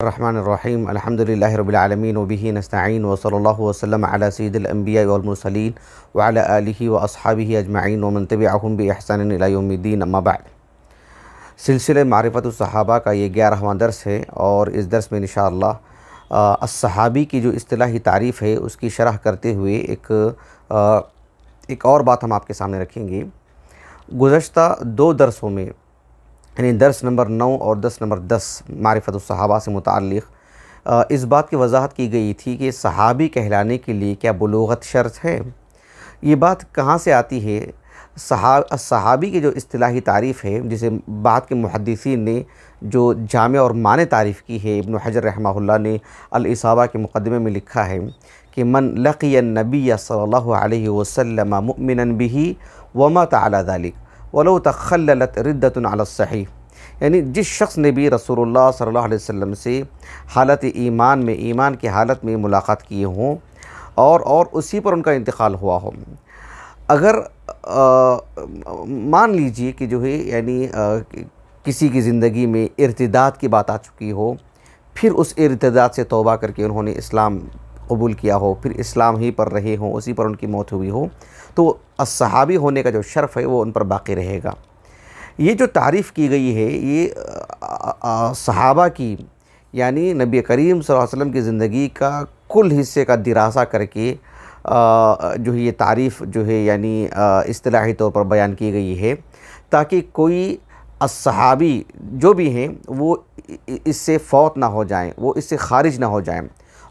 रहमानिर्रहीम अल्हम्दुलिल्लाहि रब्बिल आलमीन व बिही नस्तईन व सल्लल्लाहु वसल्लम अला सय्यिदिल अंबिया वल मुरसलीन व अला आलिहि व अस्हाबिहि अजमईन व मन तबिअहुम बि इहसान इला यौमिद्दीन अम्मा बाद। सिलसिले मारिफतुस सहाबा का ये 11वां दर्स है और इस दर्स में इंशाअल्लाह अस्सहाबी की जो इस्तिलाही तारीफ़ है उसकी शरह करते हुए एक और बात हम आपके सामने रखेंगे। गुज़श्ता 2 दर्सों में यानी दर्स नंबर 9 और दर्स नंबर 10 मारिफतुस सहाबा से मुताल्लिक़ इस बात की वजाहत की गई थी कि सहाबी कहलाने के लिए क्या बुलूगत शर्त है। ये बात कहाँ से आती है? सहाबी की जो इस्तिलाही तारीफ़ है, जिसे बाद के मुहद्दिसीन ने जो जामे और माने तारीफ़ की है, इब्न हजर रहमहुल्लाह ने अल इसाबा के मुक़द्दिमे में लिखा है कि मन लक़िय नबी सल्लल्लाहु अलैहि वसल्लम मुमिनन बिही व मात अला ज़ालिक वलो तख़ल्ललत रिद्दतुन अला सहीह, यानी जिस शख्स ने भी रसूलुल्लाह सल्लल्लाहु अलैहि वसल्लम से हालत ईमान की हालत में मुलाकात किए हों और उसी पर उनका इंतकाल हुआ हो। अगर मान लीजिए कि जो है यानी किसी की ज़िंदगी में इर्तिदाद की बात आ चुकी हो, फिर उस इर्तिदाद से तौबा करके उन्होंने इस्लाम कबूल किया हो, फिर इस्लाम ही पर रहे हों, उसी पर उनकी मौत हुई हो, तो अस्सहाबी होने का जो शर्फ़ है वो उन पर बाक़ी रहेगा। ये जो तारीफ़ की गई है ये सहाबा की यानी नबी करीम सल्लल्लाहु अलैहि वसल्लम की ज़िंदगी का कुल हिस्से का दिरासा करके जो है ये तारीफ़ जो है यानी इस्तिलाही तौर पर बयान की गई है, ताकि कोई अस्सहाबी जो भी हैं वो इससे फ़ौत ना हो जाएं, वो इससे ख़ारिज ना हो जाएं,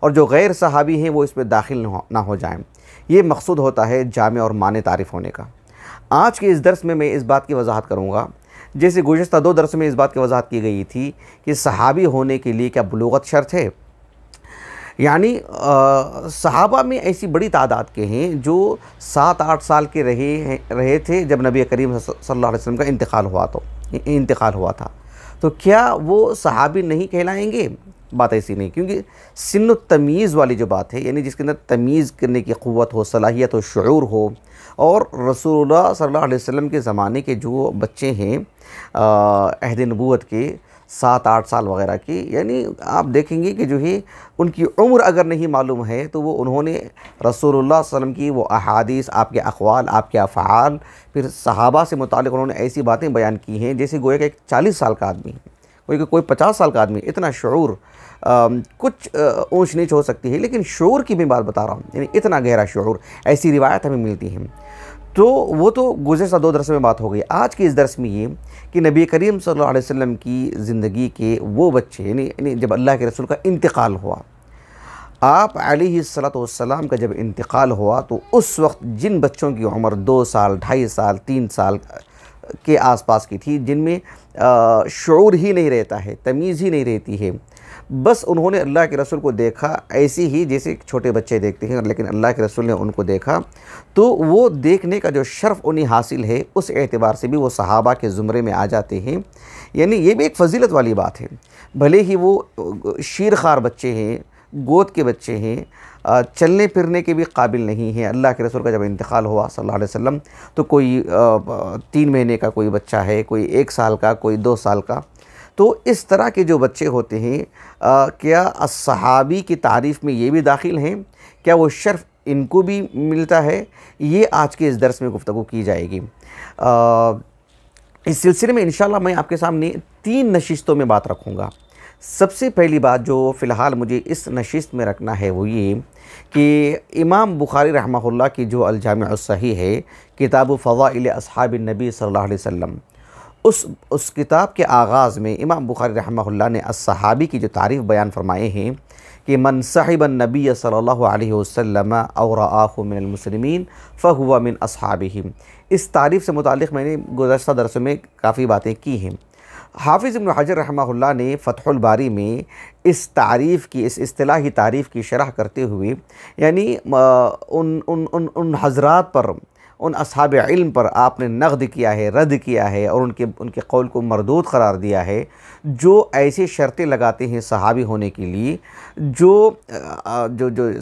और जो गैर सहाबी हैं वो इसमें दाखिल ना हो जाएं। ये मकसूद होता है जामे और माने तारीफ़ होने का। आज के इस दर्स में मैं इस बात की वजाहत करूँगा, जैसे गुज़श्ता 2 दर्स में इस बात की वजाहत की गई थी कि सहाबी होने के लिए क्या बुलूगत शर्त है। यानी सहाबा में ऐसी बड़ी तादाद के हैं जो 7-8 साल के रहे थे जब नबी करीम सल्लल्लाहु अलैहि वसल्लम का इंतकाल हुआ था, तो क्या वो सहाबी नहीं कहलाएंगे? बात ऐसी नहीं, क्योंकि सिन्न तमीज़ वाली जो बात है, यानी जिसके अंदर तमीज़ करने की क़ुव्वत हो, सलाहियत हो, शऊर हो, और रसूलुल्लाह सल्लल्लाहु अलैहि वसल्लम के ज़माने के जो बच्चे हैं अहद नबूवत के 7-8 साल वग़ैरह की, यानी आप देखेंगे कि जो है उनकी उम्र अगर नहीं मालूम है तो वो उन्होंने रसूलुल्लाह सल्लल्लाहु अलैहि वसल्लम की वो अहादीस, आपके अक़वाल, आपके अफ़आल, फिर सहाबा से मुतालिक़ उन्होंने ऐसी बातें बयान की हैं जैसे गोया कि एक 40 साल का आदमी, कोई 50 साल का आदमी, इतना शऊर। कुछ ऊंच नीच हो सकती है, लेकिन शऊर की मैं बात बता रहा हूँ, यानी इतना गहरा शऊर, ऐसी रिवायत हमें मिलती हैं। तो वो तो गुज़श्ता 2 दर्स में बात हो गई। आज की इस दर्स में ये कि नबी करीम सल्लल्लाहु अलैहि वसल्लम की ज़िंदगी के वो बच्चे, यानी जब अल्लाह के रसूल का इंतकाल हुआ, आप अलैहिस्सलातु वस्सलाम का जब इंतकाल हुआ, तो उस वक्त जिन बच्चों की उम्र 2 साल, 2.5 साल, 3 साल के आसपास की थी, जिनमें शऊर ही नहीं रहता है, तमीज़ ही नहीं रहती है, बस उन्होंने अल्लाह के रसूल को देखा ऐसी ही जैसे छोटे बच्चे देखते हैं, लेकिन अल्लाह के रसूल ने उनको देखा, तो वो देखने का जो शर्फ़ उन्हें हासिल है, उस एतबार से भी वो सहाबा के ज़ुमरे में आ जाते हैं। यानी ये भी एक फ़जीलत वाली बात है। भले ही वो शीरखार बच्चे हैं, गोद के बच्चे हैं, चलने फिरने के भी काबिल नहीं हैं। अल्लाह के रसूल का जब इंतकाल हुआ सल्लल्लाहु अलैहि वसल्लम, तो कोई 3 महीने का कोई बच्चा है, कोई 1 साल का, कोई 2 साल का। तो इस तरह के जो बच्चे होते हैं, क्या अस्सहाबी की तारीफ़ में ये भी दाखिल हैं? क्या वो शर्फ़ इनको भी मिलता है? ये आज के इस दर्स में गुफ्तगू की जाएगी। इस सिलसिले में इंशाअल्लाह मैं आपके सामने 3 नशिस्तों में बात रखूँगा। सबसे पहली बात जो फ़िलहाल मुझे इस नशिस्त में रखना है वो ये कि इमाम बुखारी रहमहुल्लाह की जो अल जामिअ सहीह है, किताब फ़ज़ाइल अस्हाबिन नबी सल्लल्लाहु अलैहि वसल्लम, उस किताब के आगाज़ में इमाम बुखारी रहमहुल्लाह ने अस्सहाबी की जो तारीफ़ बयान फरमाए हैं कि मन साहिबन नबी सल्लल्लाहु अलैहि वसल्लम औ रआहु मिनल मुस्लिमीन फ़हुवा मिन अस्हाबिही। इस तारीफ़ से मुताल्लिक़ मैंने गुज़श्ता दर्सों में काफ़ी बातें की हैं। हाफिज़ इब्न हजर रहमहुल्लाह ने फ़तहुल बारी में इस तारीफ़ की, इस इस्तिलाही तारीफ़ की शरह करते हुए, यानी उन हज़रात पर उन असहाब इल्म पर आपने नक़द किया है, रद्द किया है और उनके कौल को मरदूद करार दिया है, जो ऐसी शर्तें लगाते हैं सहाबी होने के लिए, जो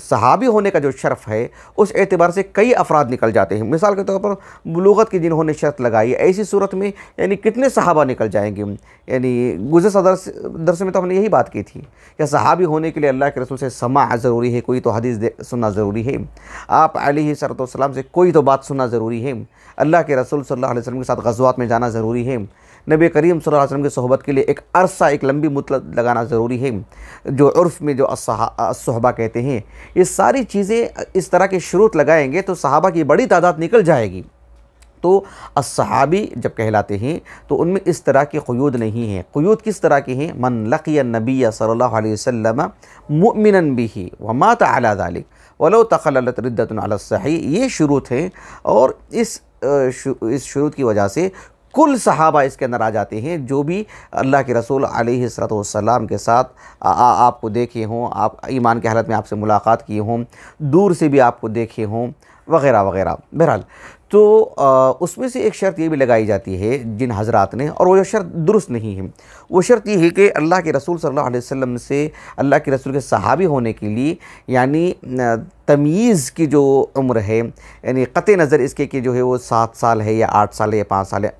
सहाबी होने का जो शर्फ़ है उस एतबार से कई अफराद निकल जाते हैं। मिसाल के तौर पर बुलूगत की जिन्होंने शर्त लगाई, ऐसी सूरत में यानी कितने सहाबा निकल जाएंगे। यानी गुज़श्ता दर्स में तो हमने यही बात की थी कि सहाबी होने के लिए अल्लाह के रसूल से समा ज़रूरी है, कोई तो हदीस सुनना ज़रूरी है, आप अलैहिस्सलाम से कोई तो बात सुनना ज़रूरी है, अल्लाह के रसूल सल्लल्लाहु अलैहि वसल्लम के साथ ग़ज़वात में जाना ज़रूरी है, नबी करीम सल्लल्लाहु अलैहि वसल्लम की सोहबत के लिए एक अरसा, एक लंबी मुद्दत लगाना ज़रूरी है, जो उर्फ़ में जो अस्सहबा कहते हैं। ये सारी चीज़ें इस तरह के शुरूत लगाएंगे तो सहाबा की बड़ी तादाद निकल जाएगी। तो अस्सहाबी जब कहलाते हैं तो उनमें इस तरह के क़ुयूद नहीं है। क़ुयूद किस तरह के हैं? मन लक़िय नबिय्य सल्लल्लाहु अलैहि वसल्लम मुअमिनन बिही व मात अला ज़ालिक वलो तख़ल्ललत रिद्दतुन अला सही, ये शुरूत है। और इस शुरूत की वजह से कुल सहाबा इसके अंदर आ जाते हैं, जो भी अल्लाह के रसूल अलैहिस्सलातु वस्सलाम के साथ आपको देखे हों, आप ईमान की हालत में आपसे मुलाकात किए हों, दूर से भी आपको देखे हों, वग़ैरह वग़ैरह। बहरहाल तो उसमें से एक शर्त ये भी लगाई जाती है जिन हज़रात ने, और वो शर्त दुरुस्त नहीं है। वो शर्त ये है कि अल्लाह के रसूल सल्लल्लाहु अलैहि वसल्लम से, अल्लाह के रसूल के सहाबी होने के लिए यानी तमीज़ की जो उम्र है, यानी क़त्ए नज़र इसके कि जो है वो 7 साल है या 8 साल है या 5 साल है,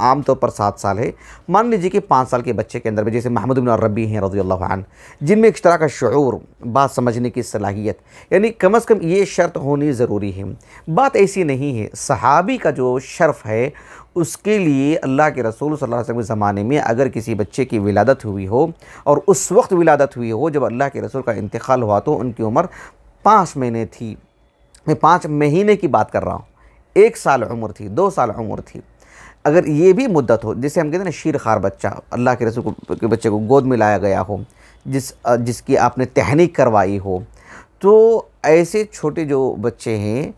आम तौर पर 7 साल है। मान लीजिए कि 5 साल के बच्चे के अंदर भी, जैसे मोहम्मद इब्न रबी हैं रज़ियल्लाहु अन्हु, जिनमें एक तरह का शऊर, बात समझने की सलाहियत, यानी कम अज़ कम ये शर्त होनी ज़रूरी है। बात ऐसी नहीं है, सहाबी का जो शर्फ़ है उसके लिए अल्लाह के रसूल सल्लल्लाहु अलैहि वसल्लम के ज़माने में अगर किसी बच्चे की विलादत हुई हो और उस वक्त विलादत हुई हो जब अल्लाह के रसूल का इंतकाल हुआ, तो उनकी उम्र 5 महीने थी। मैं 5 महीने की बात कर रहा हूँ, 1 साल उम्र थी, 2 साल उम्र थी। अगर ये भी मुद्दत हो, जैसे हम कहते हैं ना शीर खार बच्चा, अल्लाह के रसूल के बच्चे को गोद में लाया गया हो, जिसकी आपने तहनीक करवाई हो, तो ऐसे छोटे जो बच्चे हैं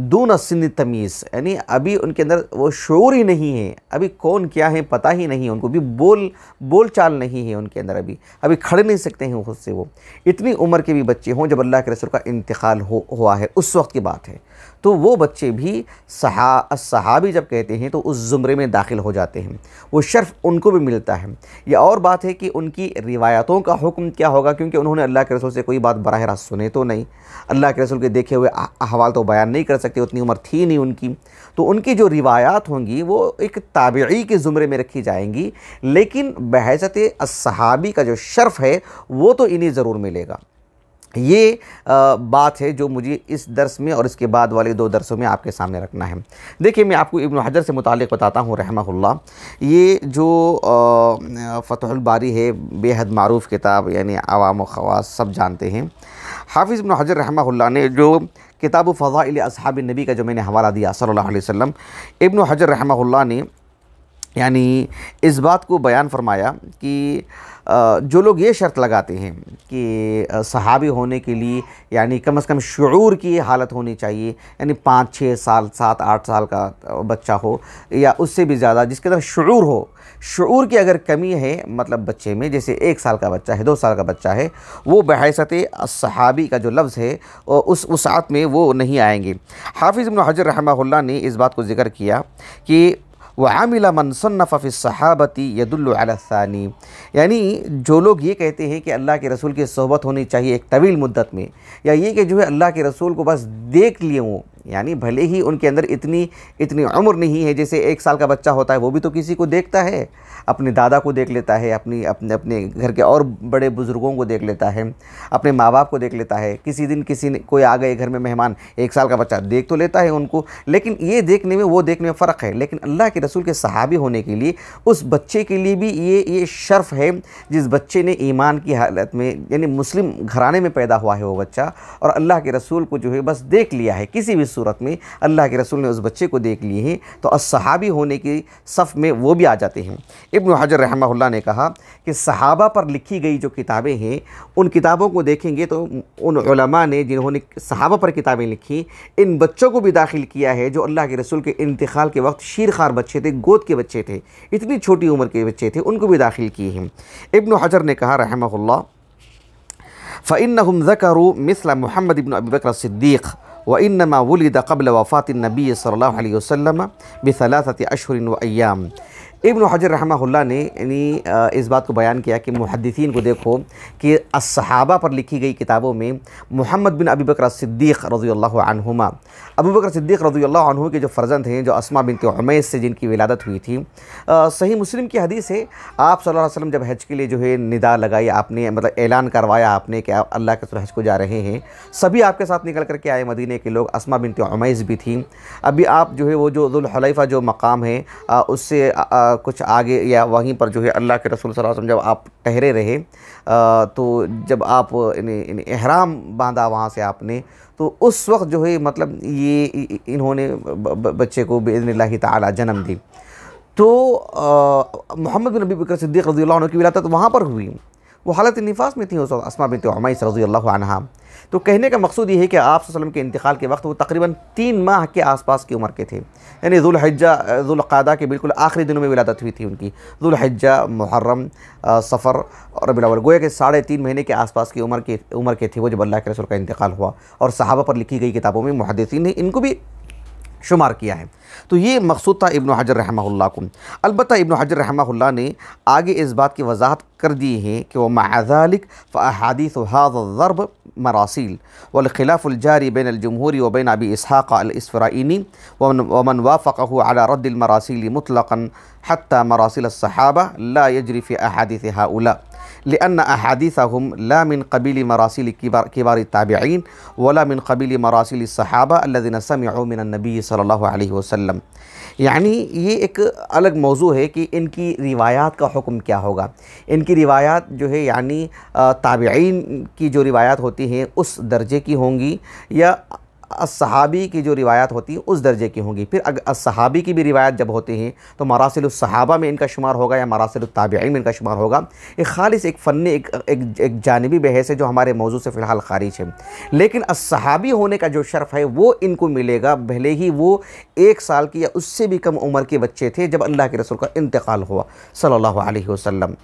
दून सिन तमीज़, यानी अभी उनके अंदर वो शऊर ही नहीं है, अभी कौन क्या है पता ही नहीं है उनको, भी बोल चाल नहीं है उनके अंदर, अभी खड़े नहीं सकते हैं खुद से। वो इतनी उम्र के भी बच्चे हों जब अल्लाह के रसूल का इंतकाल हुआ है, उस वक्त की बात है, तो वो बच्चे भी सहाबी जब कहते हैं तो उस ज़ुमरे में दाखिल हो जाते हैं, वो शर्फ़ उनको भी मिलता है। यह और बात है कि उनकी रिवायतों का हुक्म क्या होगा, क्योंकि उन्होंने अल्लाह के रसूल से कोई बात बराह रास्त सुने तो नहीं, अल्लाह के रसूल के देखे हुए अहवाल तो बयान नहीं कर सकते, उतनी उम्र थी नहीं उनकी, तो उनकी जो रिवायात होंगी वो एक ताबिई के ज़ुमरे में रखी जाएंगी, लेकिन बहैसियत अस्सहाबी का जो शर्फ़ है वो तो इन्हें ज़रूर मिलेगा। ये बात है जो मुझे इस दर्स में और इसके बाद वाले 2 दर्सों में आपके सामने रखना है। देखिए, मैं आपको इब्न हजर से मुतालिक बताता हूँ रहमहुल्लाह। ये जो फ़तहुल बारी है, बेहद मारूफ़ किताब, यानी आवाम व ख़वास सब जानते हैं। हाफ़िज़ इब्न हजर रहमहुल्लाह ने जो किताब फ़ज़ाइल अस्हाब नबी का जो मैंने हवाला दिया सल्लल्लाहु अलैहि वसल्लम, इब्न हजर रहमहुल्लाह ने यानी इस बात को बयान फरमाया कि जो लोग ये शर्त लगाते हैं कि सहाबी होने के लिए यानी कम से कम शऊर की हालत होनी चाहिए, यानी 5, 6 साल, 7, 8 साल का बच्चा हो या उससे भी ज़्यादा, जिसके अंदर शऊर हो, शऊर की अगर कमी है मतलब बच्चे में, जैसे 1 साल का बच्चा है, 2 साल का बच्चा है, वो बहैसियत सहाबी का जो लफ्ज़ है उस वसाअत में वो नहीं आएंगे। हाफ़िज़ इब्न हजर रहमहुल्लाह ने इस बात को ज़िक्र किया कि वआमिला मन सन्नफ़ फ़ी सहाबती यदुल्लु अला सानी, यानी जो लोग ये कहते हैं कि अल्लाह के रसूल की सोहबत होनी चाहिए एक तवील मुद्दत में, या ये कि जो है अल्लाह के रसूल को बस देख लिए हों, यानी भले ही उनके अंदर इतनी उम्र नहीं है, जैसे 1 साल का बच्चा होता है वो भी तो किसी को देखता है, अपने दादा को देख लेता है, अपने घर के और बड़े बुज़ुर्गों को देख लेता है, अपने माँ बाप को देख लेता है, किसी दिन कोई आ गए घर में मेहमान, 1 साल का बच्चा देख तो लेता है उनको, लेकिन ये देखने में वो देखने में फ़र्क है। लेकिन अल्लाह के रसूल के सहाबी होने के लिए उस बच्चे के लिए भी ये शर्फ़ है, जिस बच्चे ने ईमान की हालत में यानी मुस्लिम घराने में पैदा हुआ है वो बच्चा, और अल्लाह के रसूल को जो है बस देख लिया है, किसी भी सूरत में अल्लाह के रसूल ने उस बच्चे को देख लिए हैं, तो अस्सहाबी होने की सफ़ में वो भी आ जाते हैं। इब्न हजर रहमहुल्लाह ने कहा कि सहाबा पर लिखी गई जो किताबें हैं, उन किताबों को देखेंगे तो उन उलमा ने जिन्होंने सहाबा पर किताबें लिखी, इन बच्चों को भी दाखिल किया है जो अल्लाह के रसूल के इंतकाल के वक्त शीरखार बच्चे थे, गोद के बच्चे थे, इतनी छोटी उम्र के बच्चे थे, उनको भी दाखिल किए हैं। इब्न हजर ने कहा रहमहुल्लाह, फ़इन्नहुम ज़करू मिस्ल मुहम्मद इब्न अबी बकर सिद्दीक़ व इन्नमा वुलिद क़ब्ल वफ़ातिन नबी सल्लल्लाहु अलैहि वसल्लम बिसलासति अशहुरिन व अय्याम। इब्न हजर रहमहुल्लाह ने यानी इस बात को बयान किया कि मुहद्दिसीन को देखो कि अस्सहाबा पर लिखी गई किताबों में मोहम्मद बिन अबी बकर सिद्दीक़ रज़ियल्लाहु अन्हुमा, अबू बकर सिद्दीक़ रज़ियल्लाहु अन्हु के जो फ़र्जंद हैं, जो अस्मा बिनत उमैस से जिनकी विलादत हुई थी, सही मुस्लिम की हदीस है, आप सल्लल्लाहु अलैहि वसल्लम जब हज के लिए जो है निदा लगाई आपने, मतलब ऐलान करवाया आपने कि आप अल्लाह के रसूल हज को जा रहे हैं, सभी आपके साथ निकल कर के आए मदीने के लोग। अस्मा बिनत उमैस भी थी। अभी आप जो है वो जो ज़ुल हुलैफ़ा जो मकाम है उससे कुछ आगे या वहीं पर जो है अल्लाह के रसूल सल्लल्लाहु अलैहि वसल्लम जब आप ठहरे रहे, तो जब आप इहराम बांधा वहाँ से आपने, तो उस वक्त जो है मतलब ये इन्होंने बच्चे को बिइज़्निल्लाहि ताला जन्म दी। तो मोहम्मद बिन अबी बकर सिद्दीक़ रज़ियल्लाहु अन्हु की विलादत वहाँ पर हुई। वो हालत निफास में थी उस वक्त, अस्मा बिनत उमैस रज़ियल्लाहु अन्हा। तो कहने का मकसूद ये है कि आप सल्लल्लाहु अलैहि वसल्लम के इंतकाल के वक्त वो तकरीबन 3 माह के आसपास की उम्र के थे, यानी ज़ुल्क़ादा के बिल्कुल आखिरी दिनों में विलादत हुई थी उनकी। ज़ुल्हिज्जा, मुहर्रम, सफ़र और रबीउल अव्वल, गोया के 3.5 महीने के आसपास की उम्र के थे वो जब अल्लाह के रसूल का इंतकाल हुआ। और सहाबा पर लिखी गई किताबों में मुहद्दिसीन ने इनको भी शुमार किया है। तो ये मकसूद था इब्न हजर रहमहुल्लाह को। अलबत्ता इब्न हजर रहमहुल्लाह ने आगे इस बात की वजाहत कर दी है कि वह मअज़ालिक फ़अहादीस हाज़ा ज़र्ब मरासिल वल खिलाफ़ुल जारी बैन अल जमहूरी व बैन अबी इसहाक़ अल इस्फ़राइनी व मन वाफ़क़हु अला रद्दिल मरासिल मुतलक़न हत्ता मरासिल अस्सहाबा ला यजरी फ़ी अहादीस हाउला लिअन्न अहादीसहुम ला मिन क़बील मरासिल किबार ताबिईन वला मिन क़बील मरासिल अस्सहाबा अल्लज़ीना समिअू मिनन नबी सल्लल्लाहु अलैहि वसल्लम। यानी ये एक अलग मौजू है कि इनकी रिवायात का हुक्म क्या होगा। इनकी रिवायात जो है यानी ताबिईन की जो रिवायात होती हैं उस दर्जे की होंगी या अस्सहाबी की जो रिवायात होती है उस दर्जे की होंगी। फिर अगर अस्सहाबी की भी रिवायत जब होती हैं तो मरासिलुस सहाबा में इनका शुमार होगा या मरासिलुत ताबिईन में इनका शुमार होगा। एक खालिस एक फ़न्नी एक जानिबी बहस है जो हमारे मौजू से फ़िलहाल खारिज है। लेकिन अस्सहाबी होने का जो शर्फ़ है वो इनको मिलेगा, भले ही वो 1 साल की या उससे भी कम उम्र के बच्चे थे जब अल्लाह के रसूल का इंतकाल हुआ सल्लल्लाहु अलैहि वसल्लम।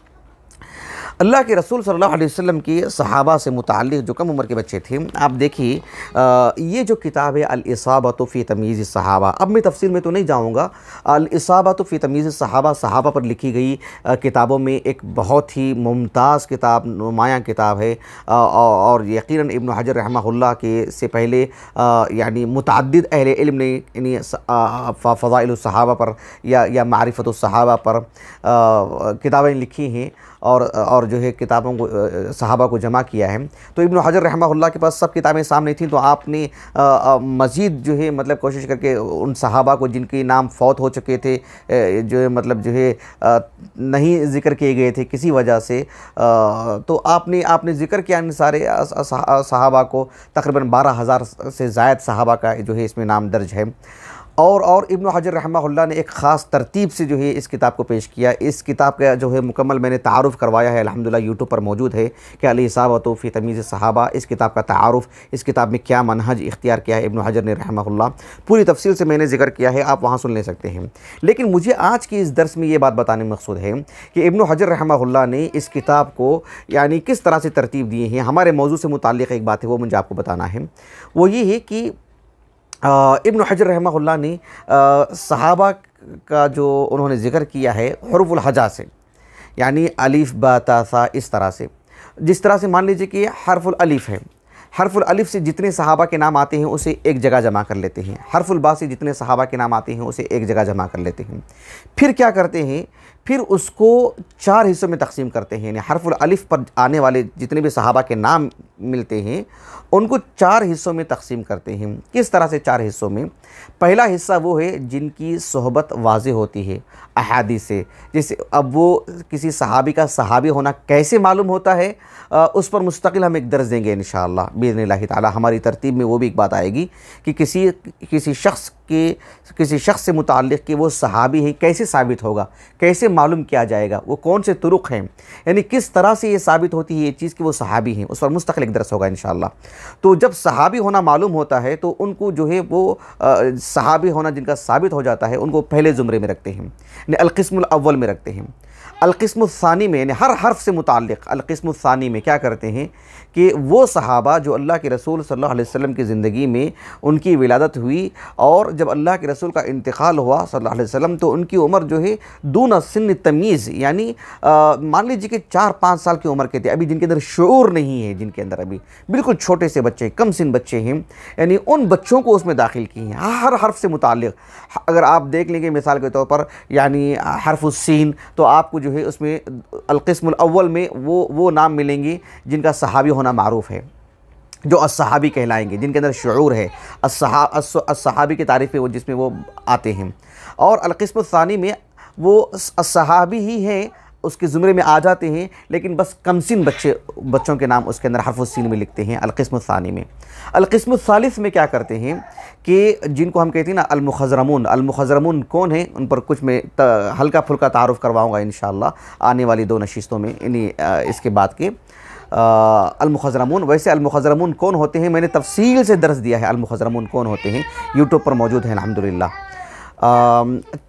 अल्लाह के रसूल सल्लल्लाहु अलैहि वसल्लम की सहाबा से मुताल्लिक़ जो कम उम्र के बच्चे थे, आप देखिए ये जो किताब है अल इसाबतु फ़ी तमीज़ सहाबा, अब मैं तफसील में तो नहीं जाऊँगा। अल इसाबतु फ़ी तमीज़ सहाबा, सहाबा पर लिखी गई किताबों में एक बहुत ही मुमताज़ किताब, नुमायाँ किताब है। और यकीनन इब्न हजर रहमहुल्लाह के से पहले यानी मुतअद्दिद अहले इल्म ने यानी फ़ज़ाइलुस सहाबा पर या मारिफ़तुस सहाबा पर किताबें लिखी हैं और जो है किताबों को सहाबा को जमा किया है। तो इब्न हजर रहमहुल्लाह के पास सब किताबें सामने थीं, तो आपने मज़ीद जो है मतलब कोशिश करके उन सहाबा को जिनके नाम फ़ौत हो चुके थे, जो है मतलब जो है नहीं ज़िक्र किए गए थे किसी वजह से, तो आपने ज़िक्र किया इन सारे सहाबा को। तकरीबन 12,000 से ज़ायद सहाबा का जो है इसमें नाम दर्ज है। और इब्न हजर रहमहुल्लाह ने एक ख़ास तरतीब से जो है इस किताब को पेश किया। इस किताब का जो है मुकम्मल मैंने तारुफ़ करवाया है, अल्हम्दुलिल्लाह यूट्यूब पर मौजूद है कि अल इसाबतु फ़ी तमीज़ सहाबा। इस किताब का तारुफ़, इस किताब में क्या मनहज इख्तियार किया है इब्न हजर ने रहमहुल्लाह, पूरी तफसील से मैंने ज़िक्र किया है, आप वहाँ सुन ले सकते हैं। लेकिन मुझे आज की इस दर्स में ये बात बताने मकसूद है कि इब्न हजर रहमहुल्लाह ने इस किताब को यानी किस तरह से तरतीब दिए हैं। हमारे मौजू से मुताल्लिक़ एक बात है वो मुझे आपको बताना है, वो ये है कि इब्न हजर रहमहुल्लाह ने सहाबा का जो उन्होंने ज़िक्र किया है हुरूफ़ुल हजा से, यानी अलिफ बा ता सा, इस तरह से, जिस तरह से मान लीजिए कि हर्फ़ुल अलिफ है, हर्फ़ुल अलिफ से जितने सहाबा के नाम आते हैं उसे एक जगह जमा कर लेते हैं। हर्फ़ुल बा से जितने सहाबा के नाम आते हैं उसे एक जगह जमा कर लेते हैं। फिर क्या करते हैं, फिर उसको 4 हिस्सों में तकसीम करते हैं। यानी हर्फ़ुल अलिफ पर आने वाले जितने भी सहाबा के नाम मिलते हैं उनको 4 हिस्सों में तकसीम करते हैं। किस तरह से 4 हिस्सों में? पहला हिस्सा वो है जिनकी सोहबत वाज़ेह होती है अहादीस से, जैसे अब वो किसी सहाबी का सहाबी होना कैसे मालूम होता है, उस पर मुस्तकिल हम एक दर्स देंगे इंशाअल्लाह बिइज़्निल्लाहि ताला। हमारी तरतीब में वो भी एक बात आएगी कि किसी शख्स से मुताल्लिक़ कि वो सहाबी है कैसे साबित होगा, कैसे मालूम किया जाएगा, वो कौन से तुरुक़ हैं, यानी किस तरह से ये साबित होती है ये चीज़ कि वो सहाबी हैं, उस पर मुस्तकिल एक दर्स होगा इंशाअल्लाह। तो जब सहाबी होना मालूम होता है तो उनको जो है वो सहाबी होना जिनका साबित हो जाता है उनको पहले ज़ुमरे में रखते हैं, अल-क़िस्मुल अव्वल में रखते हैं। अलक़िस्मुस्सानी में यानी हर हर्फ से मुताल्लिक़ अलक़िस्मुस्सानी में क्या करते हैं कि वो सहाबा जो अल्लाह के रसूल सल्लल्लाहु अलैहि वसल्लम की ज़िंदगी में उनकी विलादत हुई और जब अल्लाह के रसूल का इंतकाल हुआ सल्लल्लाहु अलैहि वसल्लम, तो उनकी उम्र जो है दूना सिन्न तमीज़, यानी मान लीजिए कि 4-5 साल की उम्र के थे, अभी जिनके अंदर शऊर नहीं है, जिनके अंदर अभी बिल्कुल छोटे से बच्चे, कम सिन बच्चे हैं, यानी उन बच्चों को उसमें दाखिल किए हैं हर हर्फ से मुताल्लिक़। अगर आप देख लेंगे मिसाल के तौर पर यानी हर्फ़ुस्सीन, तो आपको जो है उसमें अलक़िस्मुल अव्वल में वो नाम मिलेंगे जिनका सहाबी होना मारूफ़ है, जो अस्सहाबी कहलाएंगे, जिनके अंदर शऊर है। अस्सहाबी की तारीफ़ है वो जिसमें वो आते हैं। और अलक़िस्मुस्सानी में वो अस्सहाबी ही हैं, उसके ज़ुमरे में आ जाते हैं, लेकिन बस कमसिन बच्चों के नाम उसके अंदर हर्फ़ुस्सीन में लिखते हैं अलक़िस्मुस्सानी में। अलक़िस्मुस्सालिस में क्या करते हैं कि जिनको हम कहते हैं ना अल-मुख़ज़रमून। अल-मुख़ज़रमून कौन है, उन पर कुछ मैं हल्का फुल्का तारुफ़ करवाऊँगा इंशाअल्लाह आने वाली 2 नशिस्तों में, इन्हीं इसके बाद के अल-मुख़ज़रमून। वैसे अल-मुख़ज़रमून कौन होते हैं, मैंने तफ़सील से दर्स दिया है अल-मुख़ज़रमून कौन होते हैं, यूट्यूब पर मौजूद है अल्हम्दुलिल्लाह।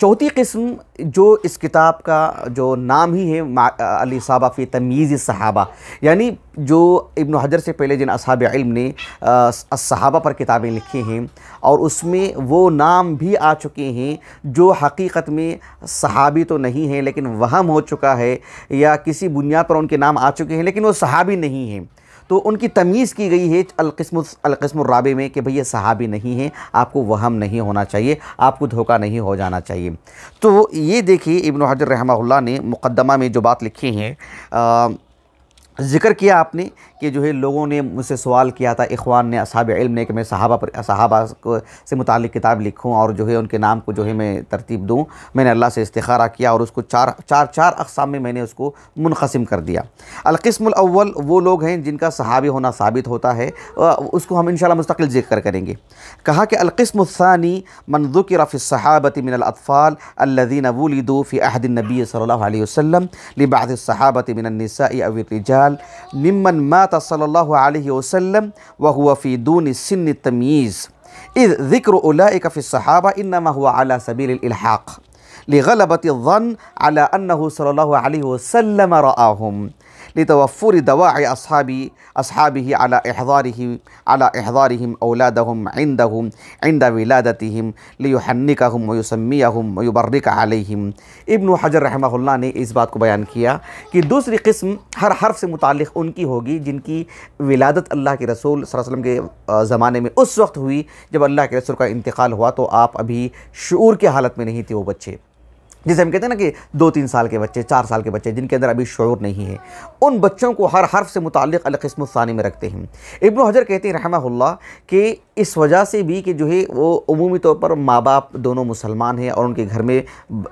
चौथी किस्म जो इस किताब का जो नाम ही है अल-इसाबा फ़ी तमीज़ सहाबा, यानी जो इब्न हजर से पहले जिन असहाब इल्म ने सहाबा पर किताबें लिखी हैं और उसमें वो नाम भी आ चुके हैं जो हकीकत में सहाबी तो नहीं हैं, लेकिन वहम हो चुका है, या किसी बुनियाद पर उनके नाम आ चुके हैं लेकिन वो सहाबी नहीं हैं, तो उनकी तमीज़ की गई है अलक़िस्मुर राबे में कि भई ये सहाबी नहीं है, आपको वहम नहीं होना चाहिए, आपको धोखा नहीं हो जाना चाहिए। तो ये देखिए इब्न हजर रहमहुल्लाह ने मुक़द्दमा में जो बात लिखी है, ज़िक्र किया आपने कि जो है लोगों ने मुझसे सवाल किया था, इख़वान ने, असहाब इल्म ने, कि मैं सहाबा से मुताल्लिक़ किताब लिखूं और जो है उनके नाम को जो है मैं तरतीब दूं। मैंने अल्लाह से इस्तिखारा किया और उसको चार अक़साम में मैंने उसको मुनक़सिम कर दिया। अलक़िस्मुल अव्वल वो लोग हैं जिनका सहाबी होना साबित होता है, उसको हम इंशाअल्लाह मुस्तक़िल ज़िक्र करेंगे। कहा कि अलक़िस्मुस्सानी मन ज़ुकिरा फ़ी सहाबती मिनल अत्फ़ाल अल्लज़ीना वुलिदू फ़ी अहदिन नबी सल्लल्लाहु अलैहि वसल्लम लिबअज़ि सहाबती मिनन निसाई अव रिजाल मिम्मन मात सल्लल्लाहु अलैहि वसल्लम व हुवा फ़ी दूनि सिन्न तमीज़ इज़ ज़िक्रु उलाइका फ़ी सहाबा इन्नमा हुवा अला सबीलिल इल्हाक़ लिग़लबति ज़न्न अला अन्नहु सल्लल्लाहु अलैहि वसल्लम रआहुम लितवफ़्फ़ुरि दवाइ अस्हाबिही अला इहज़ारिहिम औलादहुम इंद विलादतिहिम लियुहन्निकहुम व युसम्मियहुम व युबर्रिक अलैहिम। इब्न हजर रहमहुल्लाह ने इस बात को बयान किया कि दूसरी किस्म हर हर्फ से मुताल्लिक़ उनकी होगी जिनकी विलादत अल्लाह के रसूल सल्लल्लाहु अलैहि वसल्लम के ज़माने में उस वक्त हुई जब अल्लाह के रसूल का इंतकाल हुआ, तो आप अभी शऊर की हालत में नहीं थे। वो बच्चे जिसे हम कहते हैं ना कि 2-3 साल के बच्चे, 4 साल के बच्चे, जिनके अंदर अभी शऊर नहीं है, उन बच्चों को हर हर्फ से मुताल्लिक़ अलक़िस्मुस्सानी में रखते हैं। इब्न हजर कहते हैं रहमहुल्लाह कि इस वजह से भी कि जो है वो उमूमी तौर पर माँ बाप दोनों मुसलमान हैं और उनके घर में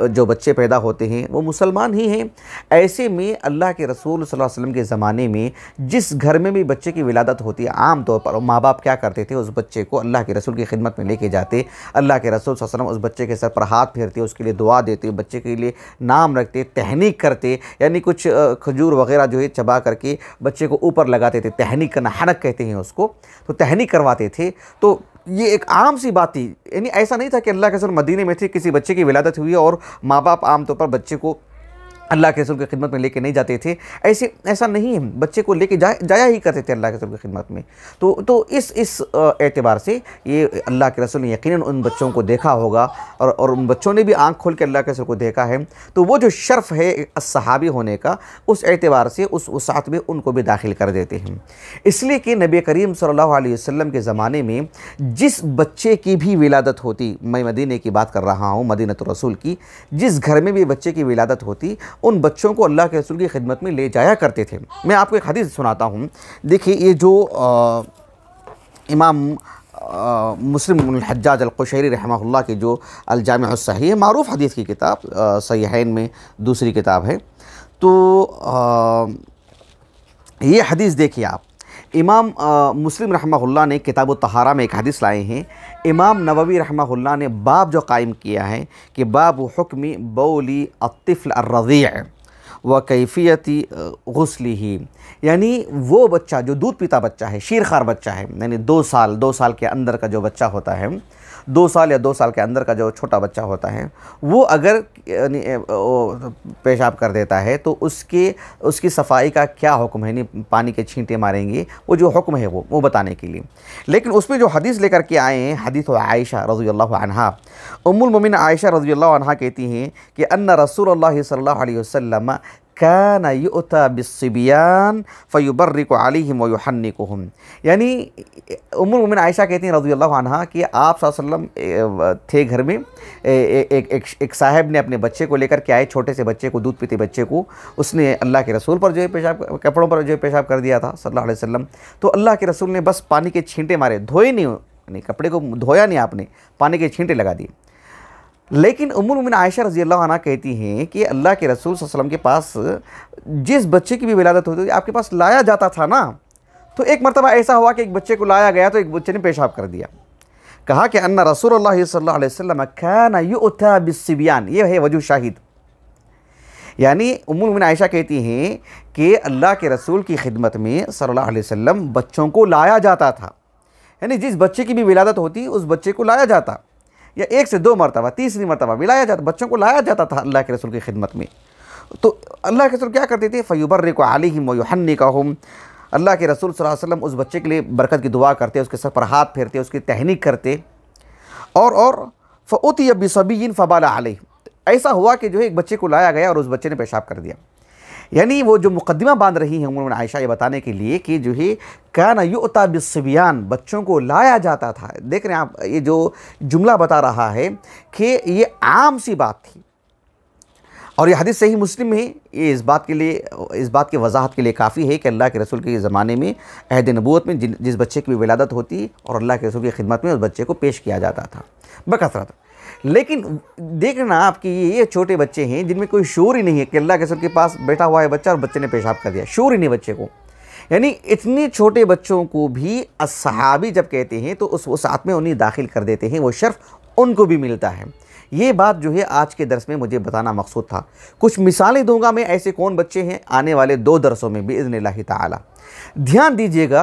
जो बच्चे पैदा होते हैं वो मुसलमान ही हैं। ऐसे में अल्लाह के रसूल सल्लल्लाहु अलैहि वसल्लम के ज़माने में जिस घर में भी बच्चे की विलादत होती है, आम तौर पर माँ बाप क्या करते थे, उस बच्चे को अल्लाह के रसूल की खिदमत में लेके जाते, अल्लाह के रसूल सल्लल्लाहु अलैहि वसल्लम उस बच्चे के सर पर हाथ फेरते, उसके लिए दुआ देते, बच्चे के लिए नाम रखते, तहनीक करते, यानी कुछ खजूर वगैरह जो है चबा करके बच्चे को ऊपर लगाते थे, तहनीक करना, हनक कहते हैं उसको, तो तहनीक करवाते थे। तो ये एक आम सी बात थी, यानी ऐसा नहीं था कि अल्लाह के रसूल मदीने में थे, किसी बच्चे की विलादत हुई और माँ बाप आम तौर पर बच्चे को अल्लाह के रसूल की खिदमत में लेके नहीं जाते थे। ऐसा नहीं है, बच्चे को लेके जाया ही करते थे अल्लाह के रसूल की खिदमत में। तो इस एतबार से ये अल्लाह के रसूल ने यकीनन उन बच्चों को देखा होगा और उन बच्चों ने भी आँख खोल के अल्लाह के रसूल को देखा है, तो वो जो शर्फ़ है सहाबी होने का, उस एतबार से उस साथ में उनको भी दाखिल कर देते हैं। इसलिए कि नबी करीम सल्लल्लाहु अलैहि वसल्लम के ज़माने में जिस बच्चे की भी विलादत होती, मैं मदीने की बात कर रहा हूँ, मदीनतुर रसूल की, जिस घर में भी बच्चे की विलादत होती, उन बच्चों को अल्लाह के रसूल की खिदमत में ले जाया करते थे। मैं आपको एक हदीस सुनाता हूँ। देखिए, ये जो इमाम मुस्लिम इब्न हज्जाज अल-क़ुशैरी रहमहुल्लाह की जो अल-जामिअ अस-सहीह है, मारूफ़ हदीस की किताब, सहीहैन में दूसरी किताब है। तो ये हदीस देखिए आप, इमाम मुस्लिम रहमहुल्लाह ने किताब तहारा में एक हदीस लाए हैं। इमाम नववी रहमहुल्लाह ने बाब जो कायम किया है कि बाब हुक्मी बौली अत्तिफ़्ल अर्रज़ी' व कैफ़ियती गुस्लिही, यानी वो बच्चा जो दूध पीता बच्चा है, शीरखार बच्चा है, यानी 2 साल के अंदर का जो बच्चा होता है, 2 साल या 2 साल के अंदर का जो छोटा बच्चा होता है वो अगर पेशाब कर देता है तो उसकी सफाई का क्या हुक्म है, यानी पानी के छींटे मारेंगे, वो जो हुक्म है वो बताने के लिए। लेकिन उसमें जो हदीस लेकर के आए हैं, हदीस आयशा रज़ियल्लाहु अन्हा, उम्मुल मोमिनीन आयशा रज़ियल्लाहु अन्हा कहती हैं कि अन्ना रसूलुल्लाह सल्लल्लाहु अलैहि वसल्लम काना युअता बिस्सिबियान फयुबर्रिकु अलैहिम व युहन्निकुहुम। यानी उम्मुल मोमिनीन आयशा कहती हैं रज़ियल्लाहु अन्हा कि आप सल्लल्लाहु अलैहि वसल्लम थे घर में, एक साहब ने अपने बच्चे को लेकर के आए, छोटे से बच्चे को, दूध पीते बच्चे को, उसने अल्लाह के रसूल पर जो है पेशाब, कपड़ों पर जो है पेशाब कर दिया था सल्लल्लाहु अलैहि वसल्लम। तो अल्लाह के रसूल ने बस पानी के छींटे मारे, धोए नहीं, कपड़े को धोया नहीं आपने, पानी के छींटे लगा दिए। लेकिन उम्मुल मोमिनीन आयशा रज़ियल्लाहु अन्हा कहती हैं कि अल्लाह के रसूल सल्लल्लाहु अलैहि वसल्लम के पास जिस बच्चे की भी विलादत होती थी आपके पास लाया जाता था ना, तो एक मरतबा ऐसा हुआ कि एक बच्चे को लाया गया तो एक बच्चे ने पेशाब कर दिया। कहा कि अन्ना रसूलुल्लाह सल्लल्लाहु अलैहि वसल्लम काना युअता बिस्सिबियान, ये है वजह शाहिद। यानी उम्मुल मोमिनीन आयशा कहती हैं कि अल्लाह के रसूल की खिदमत में सल्लल्लाहु अलैहि वसल्लम बच्चों को लाया जाता था, यानी जिस बच्चे की भी विलादत होती उस बच्चे को लाया जाता, या 1 से 2 मरतबा, तीसरी मरतबा भी लाया जाता, बच्चों को लाया जाता था अल्लाह के रसूल की खिदमत में। तो अल्लाह के रसूल क्या करते थे, फ़युबर्रिकु अलैहिम व युहन्निकुहुम, अल्लाह के रसूल सल्लल्लाहु अलैहि वसल्लम उस बच्चे के लिए बरकत की दुआ करते, उसके सर पर हाथ फेरते, उसकी तहनीक करते। और फ़उतिय बिसबिय्यिन फ़बाला अलैहि, ऐसा हुआ कि जो है एक बच्चे को लाया गया और उस बच्चे ने पेशाब कर दिया। यानी वो जो मुकद्दिमा बांध रही हैं उम्मुल मोमिनीन आयशा ये बताने के लिए कि जो है काना युअता बिस्सिबियान, बच्चों को लाया जाता था। देख रहे हैं आप, ये जो जुमला बता रहा है कि ये आम सी बात थी, और ये हदीस सही मुस्लिम में है। ये इस बात की वजाहत के लिए काफ़ी है कि अल्लाह के रसूल के ज़माने में अहद नबूवत में जिस बच्चे की भी विलादत होती और अल्लाह के रसूल की खिदमत में उस बच्चे को पेश किया जाता था बकसरत। लेकिन देखना आपकी ये छोटे बच्चे हैं जिनमें कोई शूर ही नहीं है कि अल्लाह के रसूल के पास बैठा हुआ है बच्चा और बच्चे ने पेशाब कर दिया, शूर ही नहीं बच्चे को। यानी इतने छोटे बच्चों को भी अस्सहाबी जब कहते हैं तो उस साथ में उन्हें दाखिल कर देते हैं, वो शर्फ उनको भी मिलता है। ये बात जो है आज के दर्स में मुझे बताना मकसूद था। कुछ मिसालें दूंगा मैं, ऐसे कौन बच्चे हैं आने वाले 2 दरसों में बिइज़्निल्लाहि ताला। ध्यान दीजिएगा,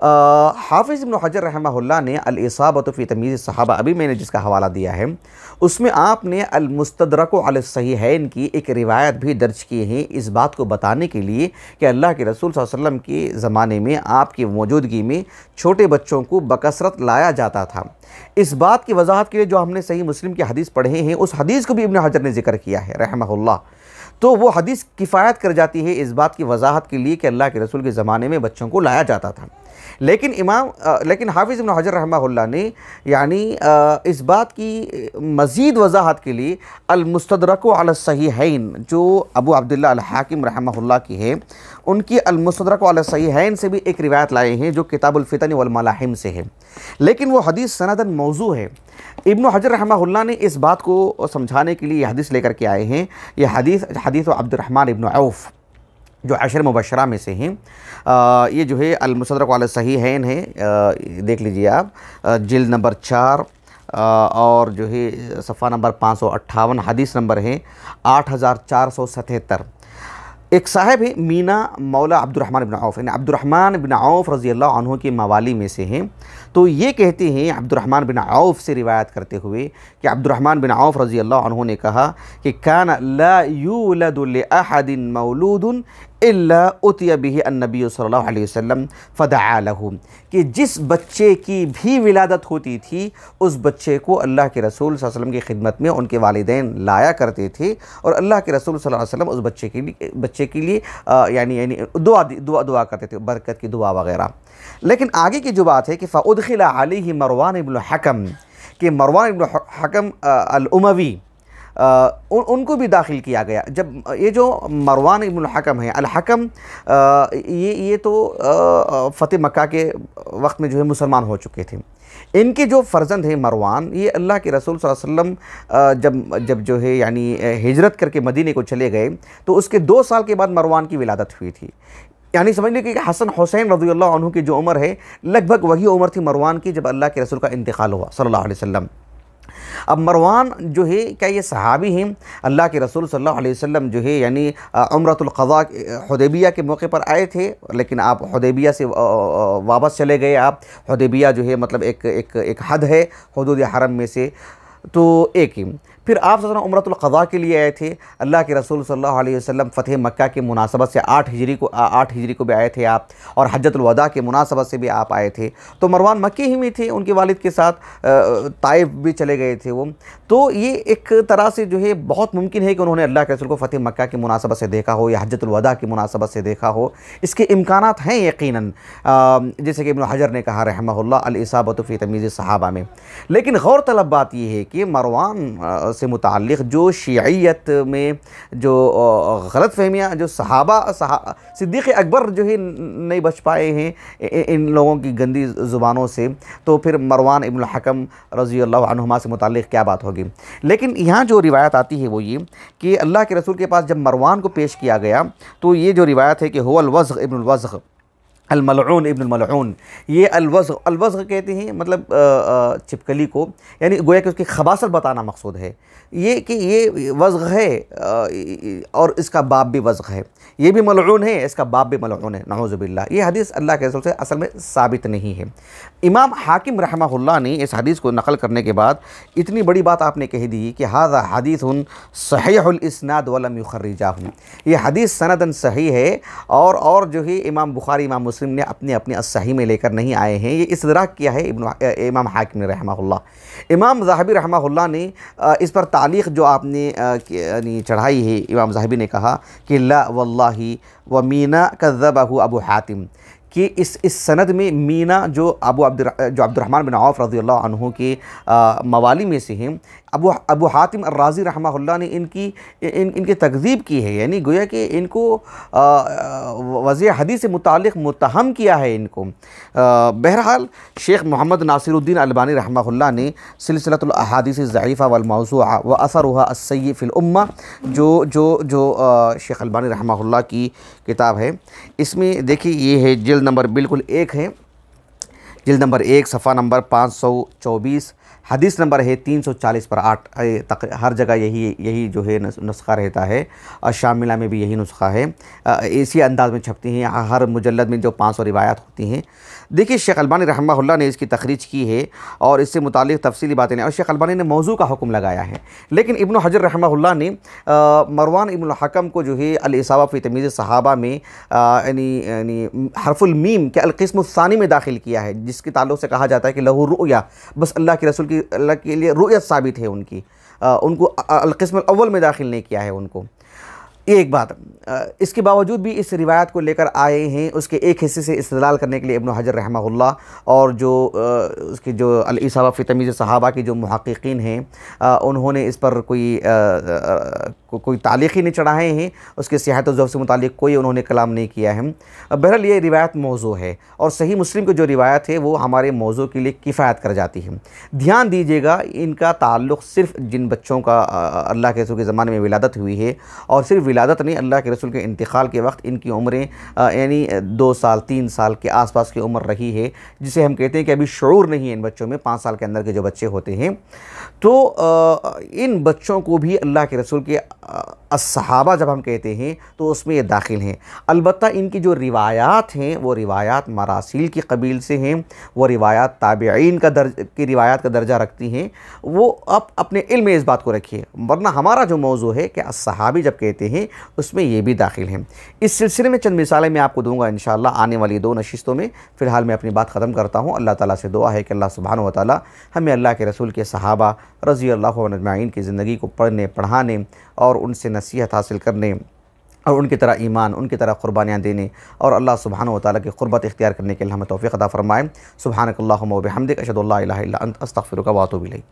हाफिज़ इब्न हजर रहमहुल्लाह ने अल इसाबत फ़ी तमीज़ सहाबा, अभी मैंने जिसका हवाला दिया है, उसमें आपने अल मुस्तदरक अल सहीहैन की एक रिवायत भी दर्ज की है इस बात को बताने के लिए कि अल्लाह के रसूल सल्लल्लाहु अलैहि वसल्लम के ज़माने में आपकी मौजूदगी में छोटे बच्चों को बकसरत लाया जाता था। इस बात की वजाहत के लिए जो हमने सही मुस्लिम की हदीस पढ़े हैं उस हदीस को भी इब्न हजर ने जिक्र किया है रहमहुल्लाह। तो वो हदीस किफ़ायत कर जाती है इस बात की वजाहत के लिए कि अल्लाह के रसूल के ज़माने में बच्चों को लाया जाता था। लेकिन हाफिज़ इब्न हजर रहमहुल्लाह ने यानी इस बात की मज़ीद वजाहत के लिए अल मुस्तदरक अल सहीहैन जो अबू अब्दुल्लाह अल हाकिम रहमहुल्लाह की है, उनकी अल मुस्तदरक अल सहीहैन से भी एक रिवायत लाए हैं जो किताबुल फ़ितन वल मलाहिम से है, लेकिन वो हदीस सनदन मौजू है। इब्न हजर रहमहुल्लाह ने इस बात को समझाने के लिए हदीस लेकर के आए हैं। यह हदीस अब्दुर्रहमान इब्न औफ जो अशर मुबशरा में से हैं, ये जो है अल मुस्तदरक अल सहीहैन है, देख लीजिए आप, जिल्द नंबर 4 और जो है सफ़ा नंबर 558, हदीस नंबर है 8477। एक साहब है मीना मौला अब्दुर्रहमान इब्न औफ, यानी अब्दुर्रहमान इब्न औफ रज़ियल्लाहु अन्हु के मवाली में से हैं। तो ये कहते हैं अब्दुर्रहमान बिन औफ से रिवायत करते हुए कि अब्दुर्रहमान बिन औफ रज़ियल्लाहु अन्हु ने कहा कि कान ला यूलदु लिअहदिन मौलूदुन इल्ला उतिया बिही अन्नबी सल्लल्लाहु अलैहि वसल्लम फदआ लहु, कि जिस बच्चे की भी विलादत होती थी उस बच्चे को अल्लाह के रसूल सल्लल्लाहु अलैहि वसल्लम की खिदमत में उनके वालिदैन लाया करते थे और अल्लाह के रसूल सल्लल्लाहु अलैहि वसल्लम उस बच्चे के लिए यानी दुआ करते थे, बरकत की दुआ वगैरह। लेकिन आगे की जो बात है कि फ़उदखिल अलैहि मरवान इब्न हकम, कि मरवान इब्न हकम अल उमवी उनको भी दाखिल किया गया। जब ये जो मरवान इब्न हकम है, अल हकम, ये तो फ़तेह मक्का के वक्त में जो है मुसलमान हो चुके थे। इनके जो फ़र्जंद हैं मरवान, ये अल्लाह के रसूल सल्लल्लाहु अलैहि वसल्लम जब जो है यानी हिजरत करके मदीने को चले गए तो उसके 2 साल के बाद मरवान की विलादत हुई थी। यानी समझ लीजिए कि हसन हुसैन रज़ियल्लाहु अन्हु की जो उम्र है लगभग वही उम्र थी मरवान की जब अल्लाह के रसूल का इंतकाल हुआ सल्लल्लाहु अलैहि वसल्लम। अब मरवान जो है क्या ये सहाबी हैं? अल्लाह के रसूल सल्लल्लाहु अलैहि वसल्लम जो है यानी उम्रतुल क़ज़ा हुदैबिया के मौके पर आए थे, लेकिन आप हुदैबिया से वापस चले गए। आप हुदैबिया जो है मतलब एक हद है हुदूद हरम में से, तो एक ही। फिर आप उम्रतुल क़ज़ा के लिए आए थे। अल्लाह के रसूल सल्लल्लाहु अलैहि वसल्लम फ़तह मक्का के मुनासबत से 8 हिजरी को भी आए थे आप, और हज्जतुल वदा के मुनासबत से भी आप आए थे। तो मरवान मक्के ही में थे, उनके वालिद के साथ ताइफ भी चले गए थे वो। तो ये एक तरह से जो है बहुत मुमकिन है कि उन्होंने अल्लाह के रसूल को फ़तह मक्का की मुनासबत से देखा हो या हज्जतुल वदा की मुनासबत से देखा हो। इसके इम्कानात हैं यकीनन, जैसे कि इब्न हजर ने कहा रहमहुल्लाह अल इसाबतु फ़ी तमीज़ सहाबा में। लेकिन गौर तलब बात यह है कि मरवान से मुताल्लिक़ जो शियत में जो गलत फहमियाँ जो सिद्दीक़ अकबर जो है नहीं बच पाए हैं इन लोगों की गंदी ज़ुबानों से, तो फिर मरवान इब्न हकम रज़ी अल्लाह अन्हुमा से मुताल्लिक़ क्या बात होगी। लेकिन यहाँ जो रिवायत आती है वो ये कि अल्लाह के रसूल के पास जब मरवान को पेश किया गया, तो ये जो रिवायत है कि हुवल वज़्ग़ इब्नुल वज़्ग़ अल-मलऊन इब्नुल मलऊन, ये अल-वज़्ग़ कहते हैं मतलब छिपकली को, यानी गोया कि उसकी खबासत बताना मकसूद है। ये कि ये वज़्ग़ है और इसका बाप भी वज़्ग़ है, ये भी मलऊन है, इसका बाप भी मलऊन है, नऊज़ु बिल्लाह। ये हदीस अल्लाह के रसूल से असल में साबित नहीं है। इमाम हाकिम रहमहुल्लाह ने इस हदीस को नक़ल करने के बाद इतनी बड़ी बात आपने कह दी कि हाज़ा हदीसुन सहीहुल इस्नाद वलम युख़र्रिजाहु, ये हदीस सनदन सही है और जो है इमाम बुखारी इमाम मुस्लिम ने अपने सही में लेकर नहीं आए हैं। ये इस्तदराक किया है इमाम हाकिम ने रहमहुल्लाह। इमाम ज़ाहबी रहमहुल्लाह ने इस पर तालीक़ जो आपने चढ़ाई है, इमाम ज़ाहबी ने कहा कि ला वल्लाही व मीना कज़्ज़बहु अबू हातिम, कि इस सनद में मीना जो अब्दुर्रहमान बिन औफ़ रज़ियल्लाहु अन्हु के मवाली में से हैं, अबू हातिम अर्राज़ी रहमहुल्लाह ने इनकी तकज़ीब की है, यानी गोया कि इनको वज़े हदीस से मुताल्लिक़ मुत्तहम किया है इनको। बहरहाल शेख मोहम्मद नासिरुद्दीन अलबानी रहमहुल्लाह ने सिलसिलतुल अहादीस ज़ईफ़ा वल मौज़ूआ व असरुहा अस्सय्यि फ़िल उम्मा जो शेख अलबानी रहमहुल्लाह की किताब है, इसमें देखिए ये है जिल्द नंबर बिल्कुल 1 है, जिल्द नंबर 1 सफ़ा नंबर 524, हदीस नंबर है 340 पर 8। हर जगह यही जो है नुस्खा रहता है, और शामिला में भी यही नुस्खा है, इसी अंदाज़ में छपती हैं हर मुजल्लद में जो 500 रिवायात होती हैं। देखिए शेख अलबानी रहमहुल्लाह ने इसकी तखरीज की है और इससे मुतालिक तफसीली बातें और शेख अलबानी ने मौजू का हुक्म लगाया है। लेकिन इब्न हजर रहमहुल्लाह ने मरवान इब्न हकम को जो है अल-इसाबा फ़ी तमीज़ सहाबा में यानी हरफुल मीम के अल-क़िस्म सानी में दाखिल किया है, जिसके ताल्लुक़ से कहा जाता है कि लहू रुया, बस अल्लाह के रसूल की अल्लाह के लिए रुयत साबित है उनकी, उनको अल-क़िस्म अव्वल में दाखिल नहीं किया है उनको। एक बात, इसके बावजूद भी इस रिवायत को लेकर आए हैं उसके एक हिस्से से इस्तेदलाल करने के लिए इब्न हजर रहमहुल्लाह और जो उसकी जो अल-इसाबा फ़ी तमीज़ सहाबा की जो मुहक़्क़ीक़ीन हैं उन्होंने इस पर कोई तालीक़ ही नहीं चढ़ाए हैं, उसके सिहत ज़ौफ़ से मुतालिक कोई उन्होंने कलाम नहीं किया है। बहरहाल ये रिवायत मौज़ू है और सही मुस्लिम की जो रिवायत है वो हमारे मौज़ू के लिए किफ़ायत कर जाती है। ध्यान दीजिएगा, इनका ताल्लुक़ सिर्फ़ जिन बच्चों का अल्लाह के रसूल के ज़माने में विलादत हुई है, और सिर्फ विलादत नहीं, अल्लाह के रसूल के इंतकाल के वक्त इनकी उम्रें यानी 2 साल 3 साल के आसपास की उम्र रही है, जिसे हम कहते हैं कि अभी शऊर नहीं है इन बच्चों में, 5 साल के अंदर के जो बच्चे होते हैं। तो इन बच्चों को भी अल्लाह के रसूल के सहाबा जब हम कहते हैं तो उसमें ये दाखिल हैं। अलबत्ता इनकी जो रिवायात हैं वो रिवायात मरासील की कबील से हैं, वो रिवायात ताबिईन की रिवायात का दर्जा रखती हैं। वो आप अपने इल्म में इस बात को रखिए, वरना हमारा जो मौजू है कि सहाबी जब कहते हैं उसमें ये भी दाखिल हैं। इस सिलसिले में चंद मिसालें मैं आपको दूंगा इंशाअल्लाह आने वाली 2 नशिस्तों में। फ़िलहाल मैं अपनी बात ख़त्म करता हूँ। अल्लाह ताला से दुआ है कि अल्लाह सुब्हानहु व तआला हमें अल्लाह के रसूल के सहाबा रज़ी अल्लाहु अन्हुम अजमईन की ज़िंदगी को पढ़ने, पढ़ाने और उनसे नसीहत हासिल करने और उनकी तरह ईमान, उनकी तरह क़ुरबानियाँ देने और अल्लाह सुब्हानहु व तआला की क़ुर्बत इख्तियार करने के लिए हमें तौफ़ीक़ अता फ़रमाए। सुब्हानकल्लाहुम्मा व बिहम्दिक अशहदु अल्ला इलाहा इल्ला अंत अस्तग़फ़िरुका व अतूबु इलैक।